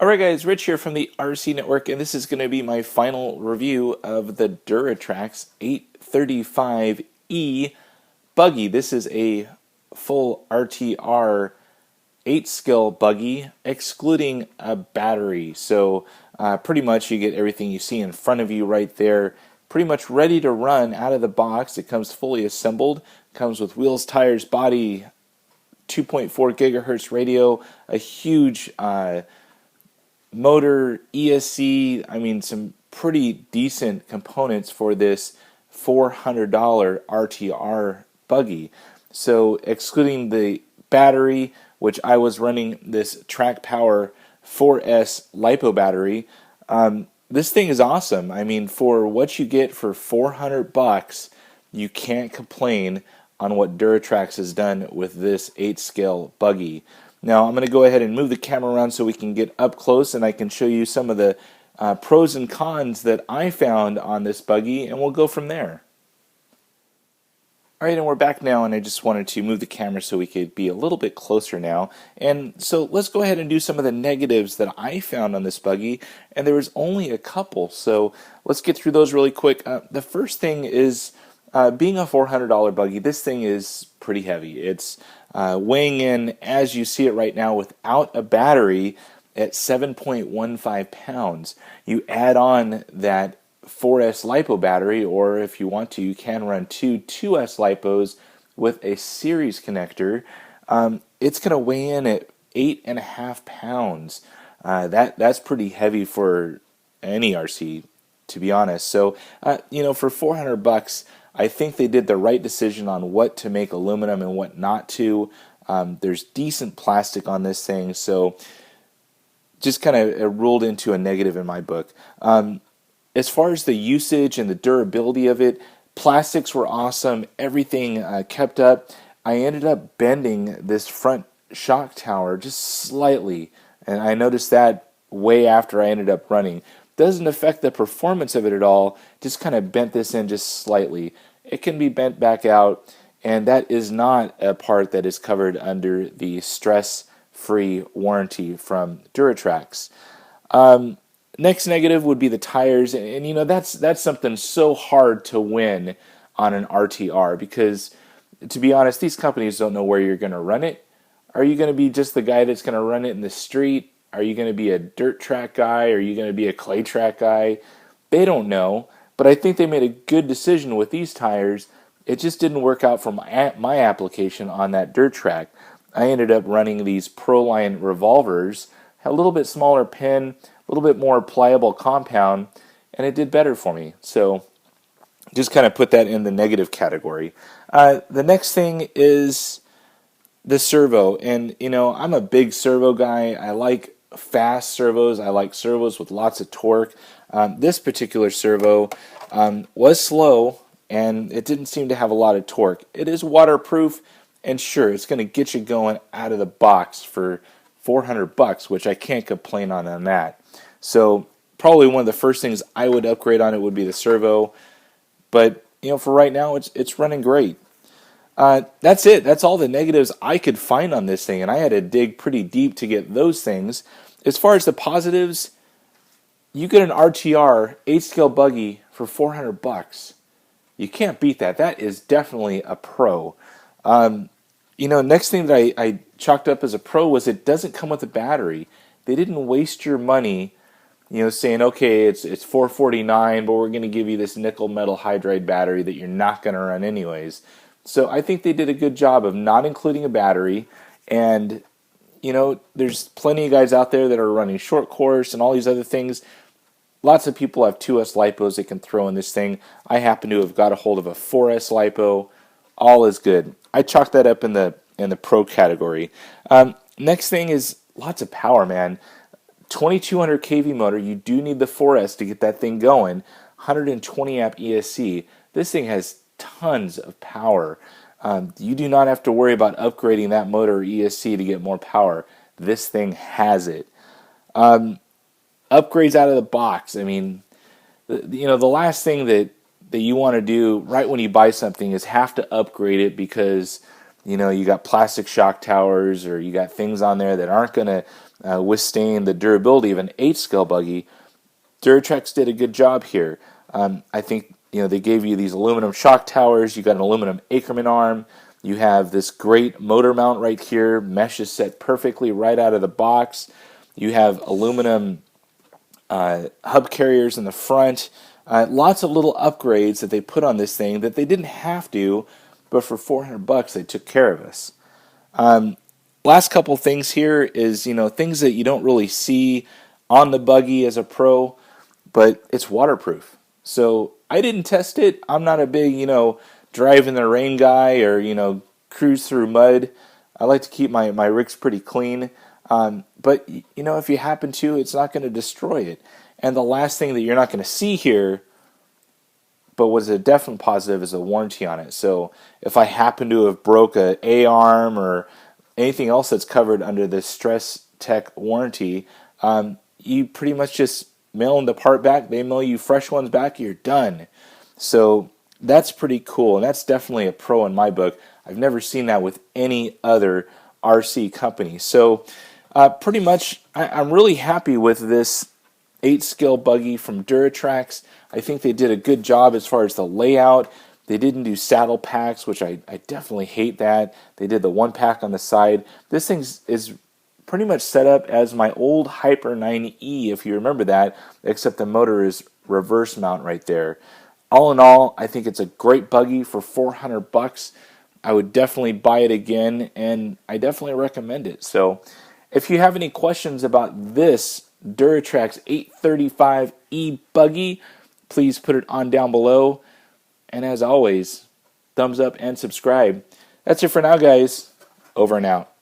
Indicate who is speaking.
Speaker 1: Alright guys, Rich here from the RC Network, and this is going to be my final review of the Duratrax 835E buggy. This is a full RTR 8-skill buggy, excluding a battery. So pretty much you get everything you see in front of you right there, pretty much ready to run out of the box. It comes fully assembled, comes with wheels, tires, body, 2.4 gigahertz radio, a huge motor, ESC, I mean some pretty decent components for this $400 RTR buggy. So excluding the battery, which I was running this Track Power 4S LiPo battery, this thing is awesome. I mean, for what you get for $400, you can't complain on what Duratrax has done with this 8-scale buggy. Now I'm going to go ahead and move the camera around so we can get up close and I can show you some of the pros and cons that I found on this buggy, and we'll go from there. Alright, and we're back now, and I just wanted to move the camera so we could be a little bit closer now. And so let's go ahead and do some of the negatives that I found on this buggy, and there was only a couple, so let's get through those really quick. The first thing is being a $400 buggy, this thing is pretty heavy. It's weighing in, as you see it right now, without a battery at 7.15 pounds. You add on that 4S LiPo battery, or if you want to, you can run two 2S LiPos with a series connector. It's going to weigh in at 8.5 pounds. That's pretty heavy for any RC, to be honest. So, for $400, I think they did the right decision on what to make aluminum and what not to. There's decent plastic on this thing, so just kind of ruled into a negative in my book. As far as the usage and the durability of it, plastics were awesome. Everything kept up. I ended up bending this front shock tower just slightly, and I noticed that way after I ended up running. Doesn't affect the performance of it at all, just kind of bent this in just slightly. It can be bent back out, and that is not a part that is covered under the stress-free warranty from Duratrax. Next negative would be the tires, and that's something so hard to win on an RTR, because to be honest, these companies don't know where you're going to run it. Are you going to be just the guy that's going to run it in the street? Are you going to be a dirt track guy? Are you going to be a clay track guy? They don't know, but I think they made a good decision with these tires. It just didn't work out for my application on that dirt track. I ended up running these Proline revolvers, a little bit smaller pin, a little bit more pliable compound, and it did better for me. So just kind of put that in the negative category. The next thing is the servo, and I'm a big servo guy. I like fast servos. I like servos with lots of torque. This particular servo was slow, and it didn't seem to have a lot of torque. It is waterproof, and sure, it's going to get you going out of the box for $400, which I can't complain on that. So probably one of the first things I would upgrade on it would be the servo, but for right now, it's running great. That's it. That's all the negatives I could find on this thing, and I had to dig pretty deep to get those things. As far as the positives, you get an RTR 8-scale buggy for $400. You can't beat that. That is definitely a pro. Next thing that I chalked up as a pro was it doesn't come with a battery. They didn't waste your money, saying, okay, it's $449, but we're going to give you this nickel metal hydride battery that you're not going to run anyways. So I think they did a good job of not including a battery, and there's plenty of guys out there that are running short course and all these other things. Lots of people have 2S LiPos they can throw in this thing. I happen to have got a hold of a 4S LiPo. All is good. I chalked that up in the pro category. Next thing is lots of power, man. 2200 kV motor. You do need the 4S to get that thing going. 120 amp ESC. This thing has tons of power. You do not have to worry about upgrading that motor or ESC to get more power. This thing has it. Upgrades out of the box. I mean, the last thing that you want to do right when you buy something is have to upgrade it because you got plastic shock towers, or you got things on there that aren't going to withstand the durability of an 8-scale buggy. Duratrax did a good job here. I think they gave you these aluminum shock towers. You got an aluminum Ackerman arm. You have this great motor mount right here. Mesh is set perfectly right out of the box. You have aluminum hub carriers in the front. Lots of little upgrades that they put on this thing that they didn't have to, but for $400 they took care of us. Last couple things here is things that you don't really see on the buggy as a pro, but it's waterproof. So I didn't test it. I'm not a big drive in the rain guy, or cruise through mud. I like to keep my rigs pretty clean. But if you happen to, it's not going to destroy it. And the last thing that you're not going to see here, but was a definite positive, is a warranty on it. So if I happen to have broke a A-arm or anything else that's covered under the Stress Tech warranty, you pretty much just mail them the part back. They mail you fresh ones back. You're done. So that's pretty cool, and that's definitely a pro in my book. I've never seen that with any other RC company. So pretty much, I'm really happy with this 8-scale buggy from Duratrax. I think they did a good job as far as the layout. They didn't do saddle packs, which I definitely hate that. They did the one pack on the side. This thing is pretty much set up as my old Hyper 9E, if you remember that, except the motor is reverse mount right there. All in all, I think it's a great buggy for $400. I would definitely buy it again, and I definitely recommend it. So if you have any questions about this Duratrax 835E buggy, please put it on down below. And as always, thumbs up and subscribe. That's it for now, guys. Over and out.